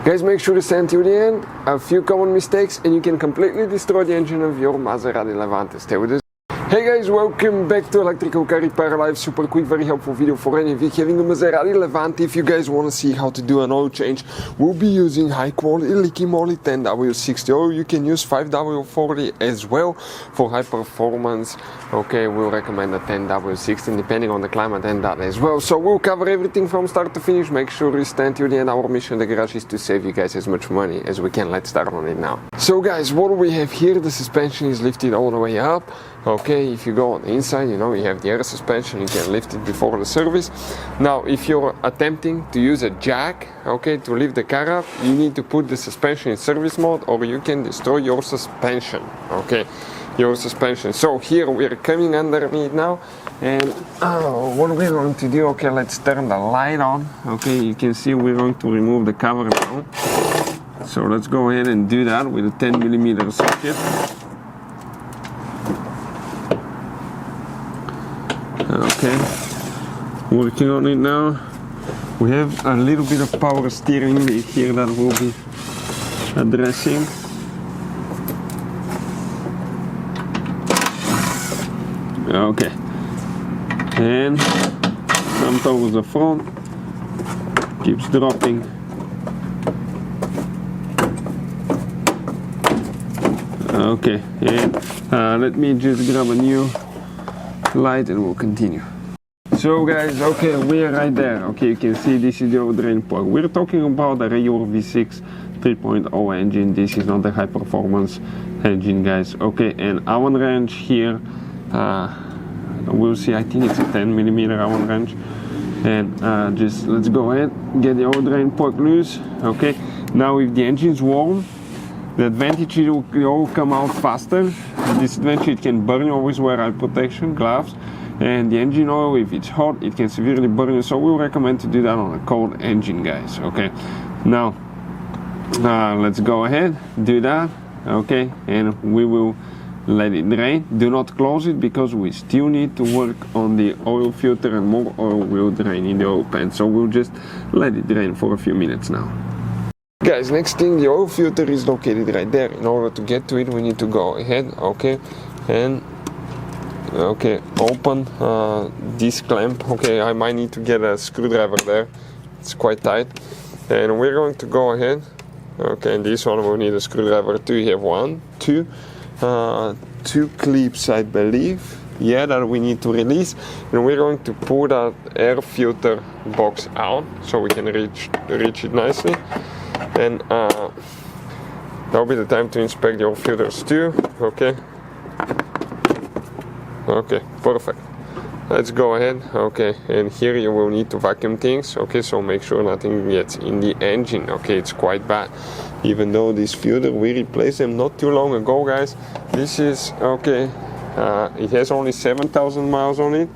Guys, make sure to stay until the end. A few common mistakes and you can completely destroy the engine of your Maserati Levante. Stay with us. Hey guys, welcome back to Electrical Car Repair Live. Super quick, very helpful video for any of you having a Maserati Levante. If you guys want to see how to do an oil change, we'll be using high quality leaky moly 10W60 oil. You can use 5W40 as well for high performance. Okay, we'll recommend a 10W60 depending on the climate and that as well. So we'll cover everything from start to finish. Make sure you stand till the end. Our mission in the garage is to save you guys as much money as we can. Let's start on it now. So guys, what do we have here? The suspension is lifted all the way up. Okay, if you go on the inside, you know, you have the air suspension, you can lift it before the service. Now, if you're attempting to use a jack, okay, to lift the car up, you need to put the suspension in service mode or you can destroy your suspension, okay, your suspension. So here we're coming underneath now, and what we're going to do, okay, let's turn the light on. Okay, you can see we're going to remove the cover now. So let's go ahead and do that with a 10mm socket. Okay, working on it now. We have a little bit of power steering here that we'll be addressing. Okay, and come towards the front, keeps dropping. Okay, and let me just grab a new light and we'll continue. So guys, okay, we're right there. Okay, you can see this is the oil drain plug. We're talking about the regular V6 3.0 engine. This is not the high performance engine, guys. Okay, and Allen wrench here, we'll see, I think it's a 10mm Allen wrench. And just let's go ahead, get the oil drain plug loose. Okay, now if the engine's warm, the advantage is it will come out faster. The disadvantage, it can burn you. Always wear eye protection, gloves. And the engine oil, if it's hot, it can severely burn you. So we'll recommend to do that on a cold engine, guys. Okay. Now, let's go ahead, do that. Okay, and we will let it drain. Do not close it because we still need to work on the oil filter and more oil will drain in the oil pan. So we'll just let it drain for a few minutes now. Guys, next thing, the oil filter is located right there. In order to get to it, we need to go ahead, okay, and okay, open this clamp. Okay, I might need to get a screwdriver there. It's quite tight, and we're going to go ahead. Okay, and this one we'll need a screwdriver too. You have one, two clips, I believe. Yeah, that we need to release, and we're going to pull that air filter box out so we can reach it nicely. And that'll be the time to inspect your filters too. Okay, perfect. Let's go ahead. Okay, and here you will need to vacuum things. Okay, so make sure nothing gets in the engine. Okay, it's quite bad. Even though this filter, we replaced them not too long ago, guys. This is okay. It has only 7,000 miles on it.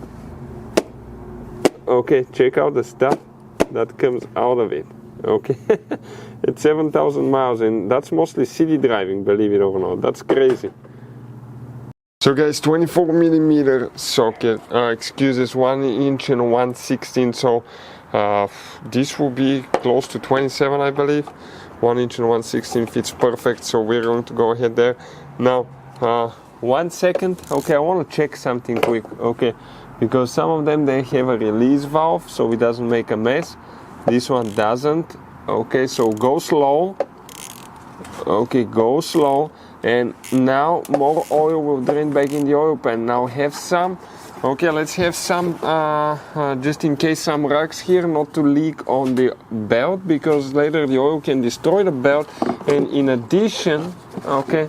Okay, check out the stuff that comes out of it. Okay, it's 7,000 miles, and that's mostly city driving, believe it or not. That's crazy. So guys, 24mm socket, excuses, 1 inch and 1/16, so this will be close to 27, I believe. 1 inch and 1/16 fits perfect, so we're going to go ahead there. Now, 1 second, okay, I want to check something quick, okay, because some of them, they have a release valve, so it doesn't make a mess. This one doesn't. Okay, so go slow. Okay, go slow. And now more oil will drain back in the oil pan. Now have some. Okay, let's have some just in case, some rugs here, not to leak on the belt, because later the oil can destroy the belt. And in addition, okay,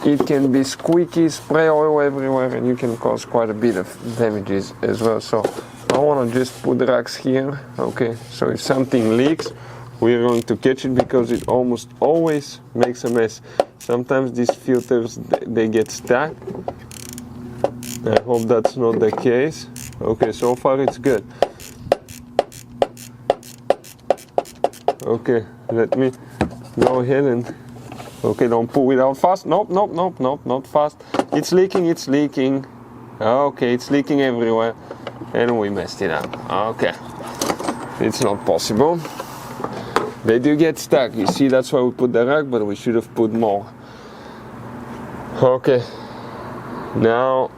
it can be squeaky, spray oil everywhere, and you can cause quite a bit of damages as well. So I want to just put the racks here. Okay, so if something leaks, we're going to catch it because it almost always makes a mess. Sometimes these filters, they get stuck. I hope that's not the case. Okay, so far it's good. Okay, let me go ahead and, okay, don't pull it out fast. Nope, not fast. It's leaking. Okay, it's leaking everywhere. And we messed it up. Okay, it's not possible. they do get stuck. You see, that's why we put the rag, but we should have put more. Okay, now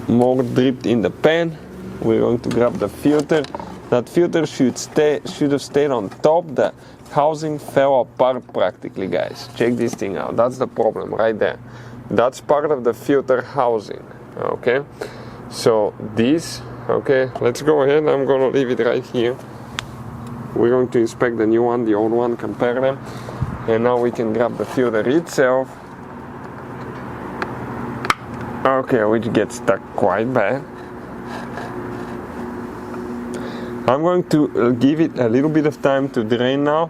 more dripped in the pan. We're going to grab the filter. That filter should have stayed on top. The housing fell apart practically, guys. Check this thing out. That's the problem right there. That's part of the filter housing. Okay, so this, okay, let's go ahead. I'm gonna leave it right here. We're going to inspect the new one, the old one, compare them, and now we can grab the filter itself. Okay, which gets stuck quite bad. I'm going to give it a little bit of time to drain now.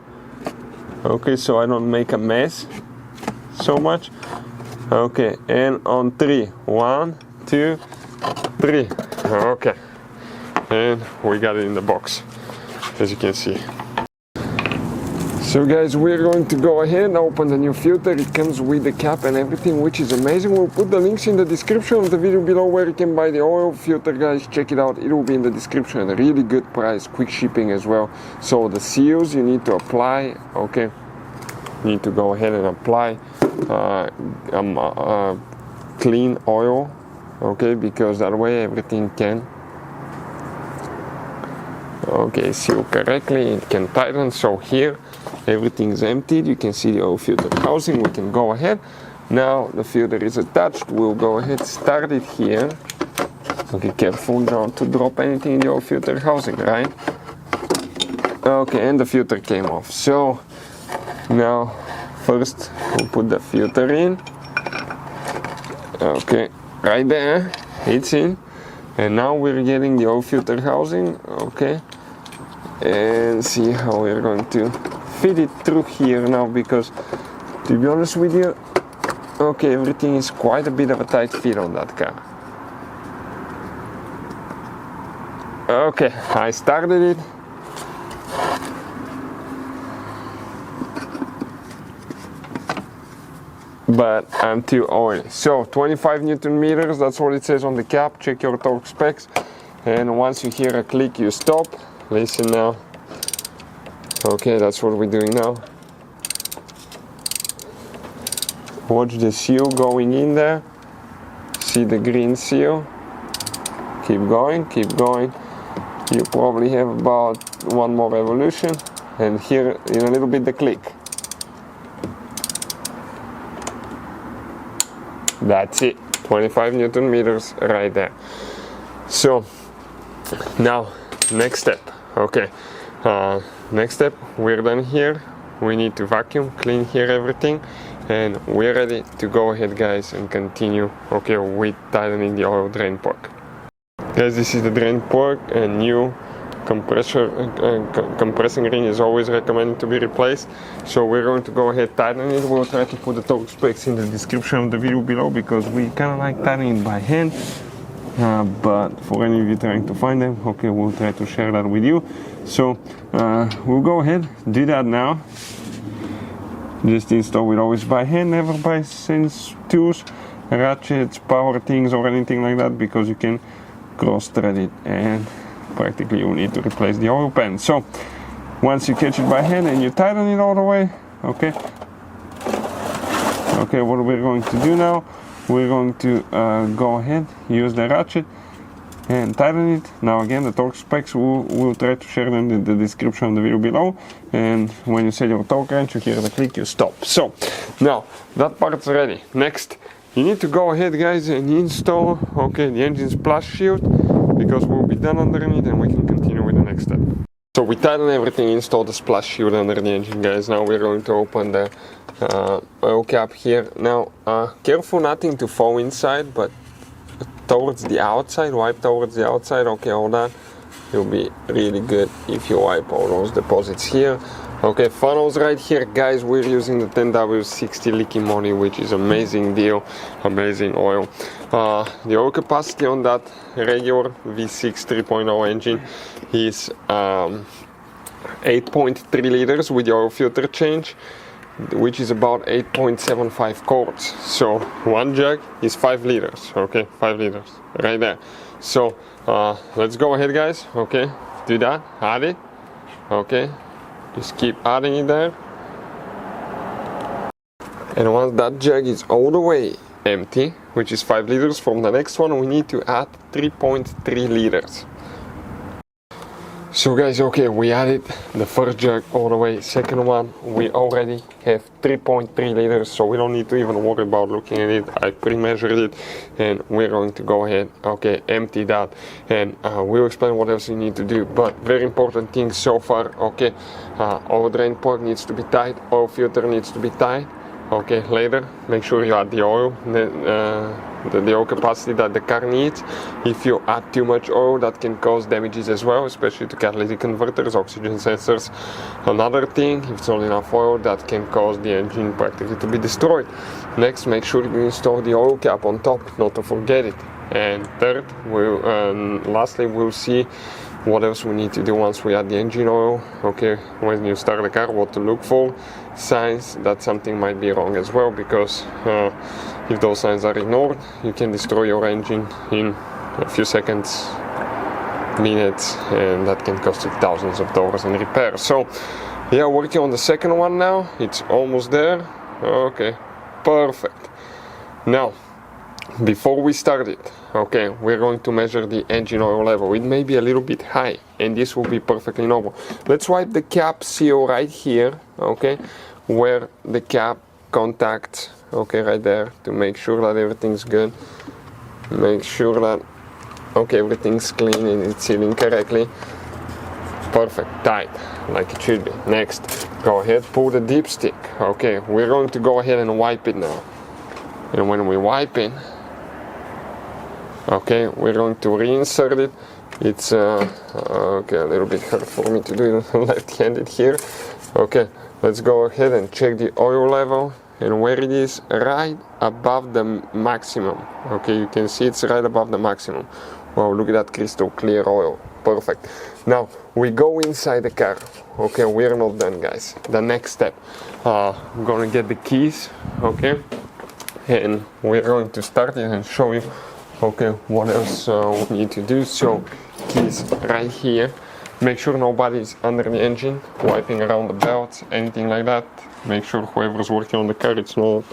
Okay, so I don't make a mess so much. Okay, and on 3, 1, 2, 3. Okay, and we got it in the box, as you can see. So guys, we're going to go ahead and open the new filter. It comes with the cap and everything, which is amazing. We'll put the links in the description of the video below where you can buy the oil filter, guys. Check it out, it will be in the description. A really good price, quick shipping as well. So the seals you need to apply, okay, you need to go ahead and apply clean oil, okay, because that way everything can, okay, seal correctly, it can tighten. So here everything's emptied. You can see the oil filter housing. We can go ahead. Now the filter is attached. We'll go ahead, start it here. Okay, careful not to drop anything in the oil filter housing, right? Okay, and the filter came off. So now first we'll put the filter in. Okay, right there, it's in. And now we're getting the oil filter housing, okay, and see how we're going to fit it through here now, because to be honest with you, okay, everything is quite a bit of a tight fit on that car. Okay, I started it. But I'm too oily. So 25 Newton meters, that's what it says on the cap. Check your torque specs, and once you hear a click, you stop. Listen now. Okay, that's what we're doing now. Watch the seal going in there. See the green seal. Keep going, keep going. You probably have about one more revolution, and here in a little bit the click. That's it, 25 Newton meters right there. So now next step, okay, next step, we're done here. We need to vacuum, clean here everything, and we're ready to go ahead, guys, and continue, okay, with tightening the oil drain plug. Guys, this is the drain plug, a new compressing ring is always recommended to be replaced. So we're going to go ahead, tighten it. We'll try to put the torque specs in the description of the video below, because we kind of like tightening it by hand, but for any of you trying to find them, okay, we'll try to share that with you. So we'll go ahead, do that now. Just install it always by hand, never by sense tools, ratchets, power things or anything like that, because you can cross thread it and practically you need to replace the oil pan. So once you catch it by hand and you tighten it all the way, okay, what we're going to do now, we're going to go ahead, use the ratchet and tighten it. Now again, the torque specs, we'll try to share them in the description of the video below, and when you set your torque wrench, you hear the click, you stop. So now that part's ready. Next, you need to go ahead, guys, and install, okay, the engine splash shield, because we'll be done underneath and we can continue with the next step. So we tighten everything, install the splash shield under the engine, guys. Now we're going to open the oil cap here. Now careful nothing to fall inside, but towards the outside, wipe towards the outside. Okay, hold on. It'll be really good if you wipe all those deposits here. Okay, funnels right here, guys. We're using the 10W60 leaky money, which is amazing deal, amazing oil. The oil capacity on that regular V6 3.0 engine is 8.3 liters with the oil filter change, which is about 8.75 quarts. So one jug is 5 liters. Okay, 5 liters right there. So let's go ahead, guys. Okay, do that, add it. Okay. just keep adding it there. And once that jug is all the way empty, which is 5 liters, from the next one we need to add 3.3 liters. So guys, okay, we added the first jug all the way. Second one, we already have 3.3 liters, so we don't need to even worry about looking at it. I pre-measured it, and we're going to go ahead, okay, empty that, and we'll explain what else you need to do. But very important thing so far, okay, oil drain plug needs to be tight, oil filter needs to be tight. Okay, later, make sure you add the oil, the oil capacity that the car needs. If you add too much oil, that can cause damages as well, especially to catalytic converters, oxygen sensors. Another thing, if it's not enough oil, that can cause the engine practically to be destroyed. Next, make sure you install the oil cap on top, not to forget it. And third, lastly, we'll see what else we need to do once we add the engine oil. Okay, when you start the car, what to look for, signs that something might be wrong as well, because if those signs are ignored, you can destroy your engine in a few seconds, minutes, and that can cost you thousands of dollars in repair. So yeah, working on the second one now, it's almost there. Okay, perfect. Now, before we start it, okay, we're going to measure the engine oil level. It may be a little bit high, and this will be perfectly normal. Let's wipe the cap seal right here, okay, where the cap contacts, okay, right there, to make sure that everything's good. Make sure that, okay, everything's clean and it's sealing correctly. Perfect, tight, like it should be. Next, go ahead, pull the dipstick. Okay, we're going to go ahead and wipe it now. And when we wipe it, okay, we're going to reinsert it. It's okay, a little bit hard for me to do it left-handed here. Okay, let's go ahead and check the oil level, and where it is, right above the maximum. Okay, you can see it's right above the maximum. Wow, look at that crystal clear oil. Perfect. Now we go inside the car. Okay, we're not done, guys. The next step, I'm gonna get the keys. Okay, and we're going to start it and show you, okay, what else we need to do. So keys right here. Make sure nobody's under the engine, wiping around the belts, anything like that. Make sure whoever's working on the car, it's not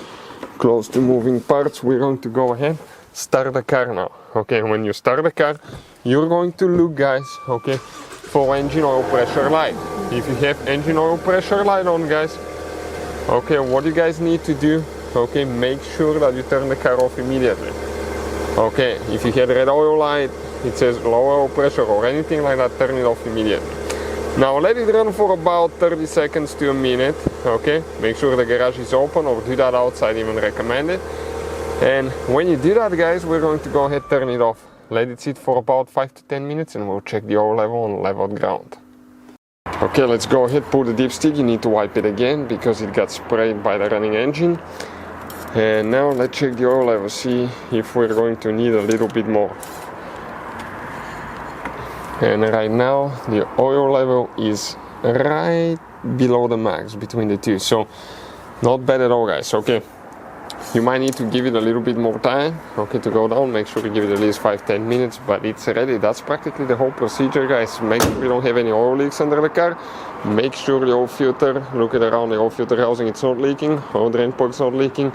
close to moving parts. We're going to go ahead, start the car now. Okay, when you start the car, you're going to look, guys, okay, for engine oil pressure light. If you have engine oil pressure light on, guys, okay, what you guys need to do, okay, make sure that you turn the car off immediately. Okay, if you had red oil light, it says low oil pressure or anything like that, turn it off immediately. Now let it run for about 30 seconds to a minute. Okay, make sure the garage is open, or do that outside, even recommend it. And when you do that, guys, we're going to go ahead, turn it off. Let it sit for about 5 to 10 minutes, and we'll check the oil level on leveled ground. Okay, let's go ahead, pull the dipstick. You need to wipe it again because it got sprayed by the running engine. And now let's check the oil level, see if we're going to need a little bit more. And right now the oil level is right below the max, between the two, so not bad at all, guys. Okay, you might need to give it a little bit more time, okay, to go down. Make sure you give it at least 5-10 minutes, but it's ready. That's practically the whole procedure, guys. Make sure you don't have any oil leaks under the car. Make sure the oil filter, look at around the oil filter housing, it's not leaking, oil drain plug's not leaking,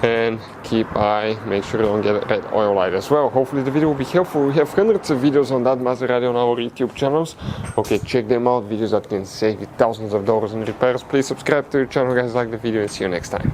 and keep eye, make sure you don't get red oil light as well. Hopefully the video will be helpful. We have hundreds of videos on that Maserati on our YouTube channels. Okay, check them out, videos that can save you thousands of dollars in repairs. Please subscribe to the channel, guys, like the video, and see you next time.